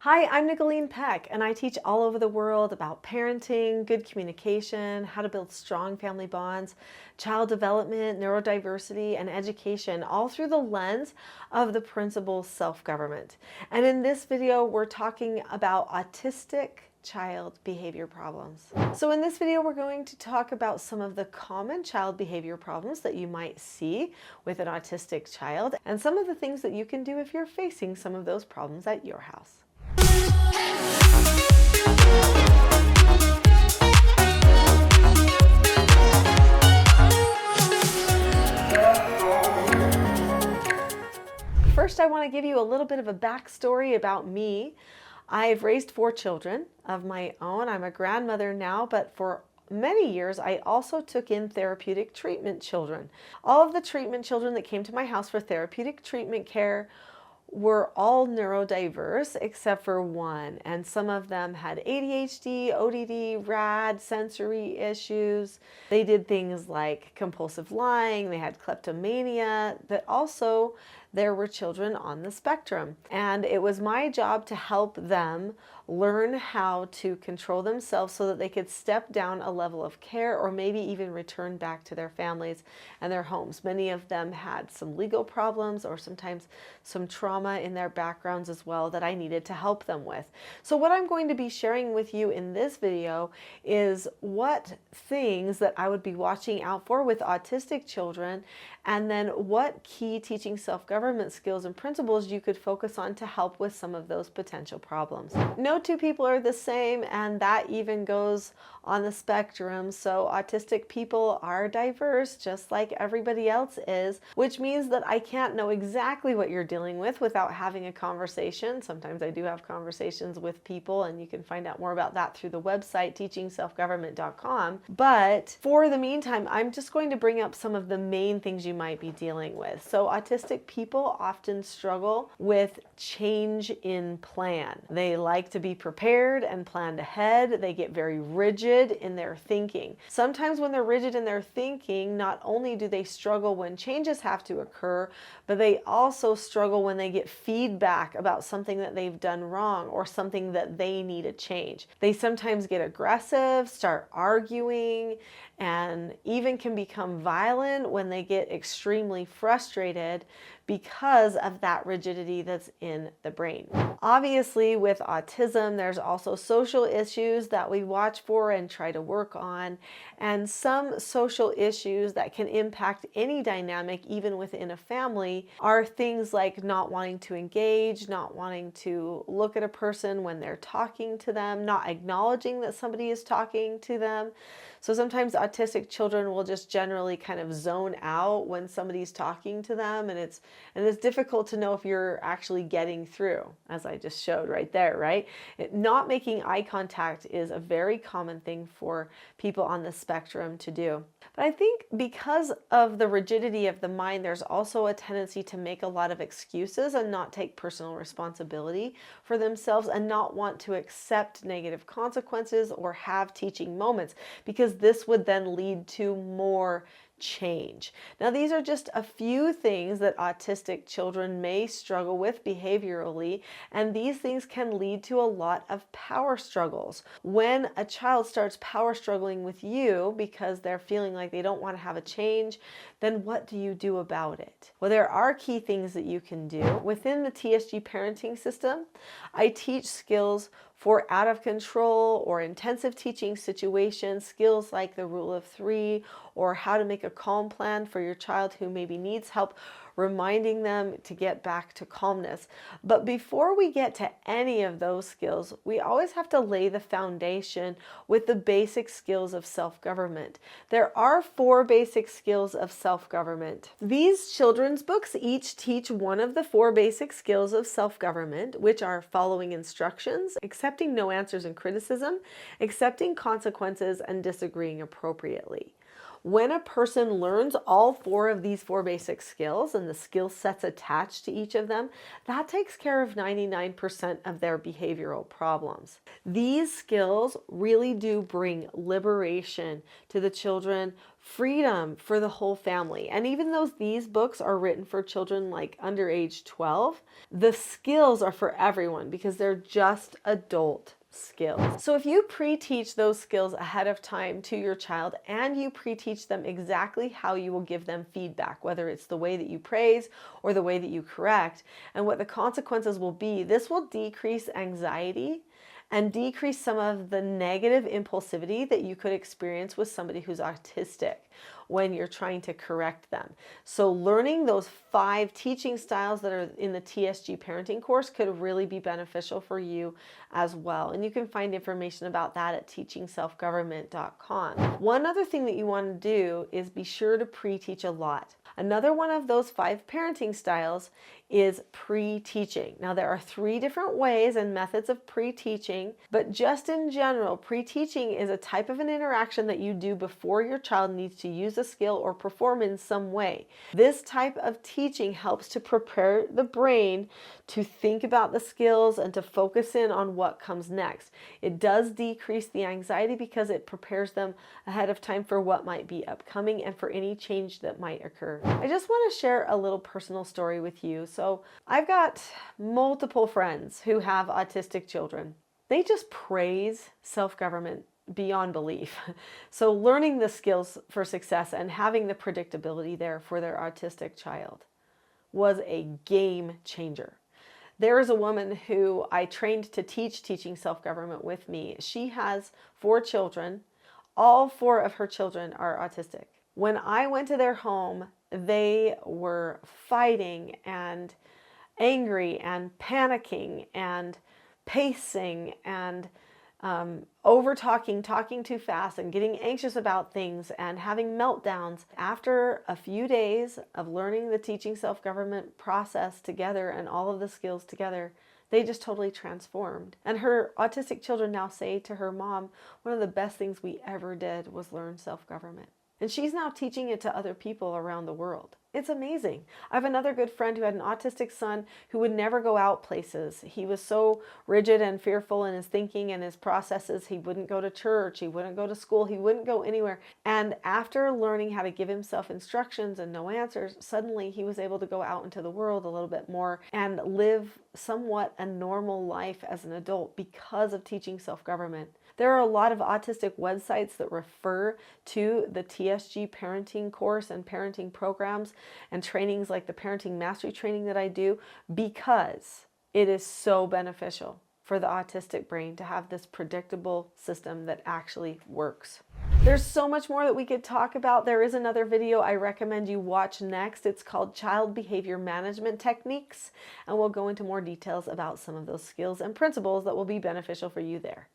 Hi, I'm Nicholeen Peck, and I teach all over the world about parenting, good communication, how to build strong family bonds, child development, neurodiversity, and education, all through the lens of the principle self-government. And in this video, we're talking about autistic child behavior problems. So in this video, we're going to talk about some of the common child behavior problems that you might see with an autistic child, and some of the things that you can do if you're facing some of those problems at your house. First, I want to give you a little bit of a backstory about me. I've raised 4 children of my own. I'm a grandmother now, but for many years, I also took in therapeutic treatment children. All of the treatment children that came to my house for therapeutic treatment care were all neurodiverse except for one, and some of them had ADHD, ODD, RAD, sensory issues. They did things like compulsive lying, they had kleptomania, but also there were children on the spectrum. And it was my job to help them learn how to control themselves so that they could step down a level of care or maybe even return back to their families and their homes. Many of them had some legal problems or sometimes some trauma in their backgrounds as well that I needed to help them with. So what I'm going to be sharing with you in this video is what things that I would be watching out for with autistic children, and then what key teaching self-government skills and principles you could focus on to help with some of those potential problems. No two people are the same, and that even goes on the spectrum. So autistic people are diverse just like everybody else is, which means that I can't know exactly what you're dealing with without having a conversation. Sometimes I do have conversations with people, and you can find out more about that through the website teachingselfgovernment.com. But for the meantime, I'm just going to bring up some of the main things you might be dealing with. So autistic people often struggle with change in plan. They like to be prepared and planned ahead. They get very rigid in their thinking. Sometimes when they're rigid in their thinking, not only do they struggle when changes have to occur, but they also struggle when they get feedback about something that they've done wrong or something that they need to change. They sometimes get aggressive, start arguing, and even can become violent when they get extremely frustrated because of that rigidity that's in the brain. Obviously, with autism, there's also social issues that we watch for and try to work on, and some social issues that can impact any dynamic, even within a family, are things like not wanting to engage, not wanting to look at a person when they're talking to them, not acknowledging that somebody is talking to them. So sometimes autistic children will just generally kind of zone out when somebody's talking to them, and it's difficult to know if you're actually getting through, as I just showed right there, right? Not making eye contact is a very common thing for people on the spectrum to do. But I think because of the rigidity of the mind, there's also a tendency to make a lot of excuses and not take personal responsibility for themselves and not want to accept negative consequences or have teaching moments, because this would then lead to more change. Now, these are just a few things that autistic children may struggle with behaviorally, and these things can lead to a lot of power struggles. When a child starts power struggling with you because they're feeling like they don't want to have a change, then what do you do about it? Well, there are key things that you can do. Within the TSG parenting system, I teach skills for out of control or intensive teaching situations, skills like the rule of 3 or how to make a calm plan for your child who maybe needs help reminding them to get back to calmness. But before we get to any of those skills, we always have to lay the foundation with the basic skills of self-government. There are 4 basic skills of self-government. These children's books each teach one of the 4 basic skills of self-government, which are following instructions, accepting no answers and criticism, accepting consequences, and disagreeing appropriately. When a person learns all four of these four basic skills and the skill sets attached to each of them, that takes care of 99% of their behavioral problems. These skills really do bring liberation to the children, freedom for the whole family. And even though these books are written for children like under age 12, the skills are for everyone because they're just adult skills. So if you pre-teach those skills ahead of time to your child and you pre-teach them exactly how you will give them feedback, whether it's the way that you praise or the way that you correct, and what the consequences will be, this will decrease anxiety and decrease some of the negative impulsivity that you could experience with somebody who's autistic when you're trying to correct them. So learning those 5 teaching styles that are in the TSG parenting course could really be beneficial for you as well. And you can find information about that at teachingselfgovernment.com. One other thing that you want to do is be sure to pre-teach a lot. Another one of those 5 parenting styles is pre-teaching. Now there are 3 different ways and methods of pre-teaching, but just in general, pre-teaching is a type of an interaction that you do before your child needs to use a skill or perform in some way. This type of teaching helps to prepare the brain to think about the skills and to focus in on what comes next. It does decrease the anxiety because it prepares them ahead of time for what might be upcoming and for any change that might occur. I just want to share a little personal story with you. So I've got multiple friends who have autistic children. They just praise self-government beyond belief. So learning the skills for success and having the predictability there for their autistic child was a game changer. There is a woman who I trained to teach teaching self-government with me. She has 4 children. All 4 of her children are autistic. When I went to their home, they were fighting and angry and panicking and pacing and over-talking, talking too fast and getting anxious about things and having meltdowns. After a few days of learning the teaching self-government process together and all of the skills together, they just totally transformed. And her autistic children now say to her mom, one of the best things we ever did was learn self-government. And she's now teaching it to other people around the world. It's amazing. I have another good friend who had an autistic son who would never go out places. He was so rigid and fearful in his thinking and his processes. He wouldn't go to church. He wouldn't go to school. He wouldn't go anywhere. And after learning how to give himself instructions and no answers, suddenly he was able to go out into the world a little bit more and live somewhat a normal life as an adult because of teaching self-government. There are a lot of autistic websites that refer to the TSG parenting course and parenting programs and trainings like the parenting mastery training that I do because it is so beneficial for the autistic brain to have this predictable system that actually works. There's so much more that we could talk about. There is another video I recommend you watch next. It's called Child Behavior Management Techniques, and we'll go into more details about some of those skills and principles that will be beneficial for you there.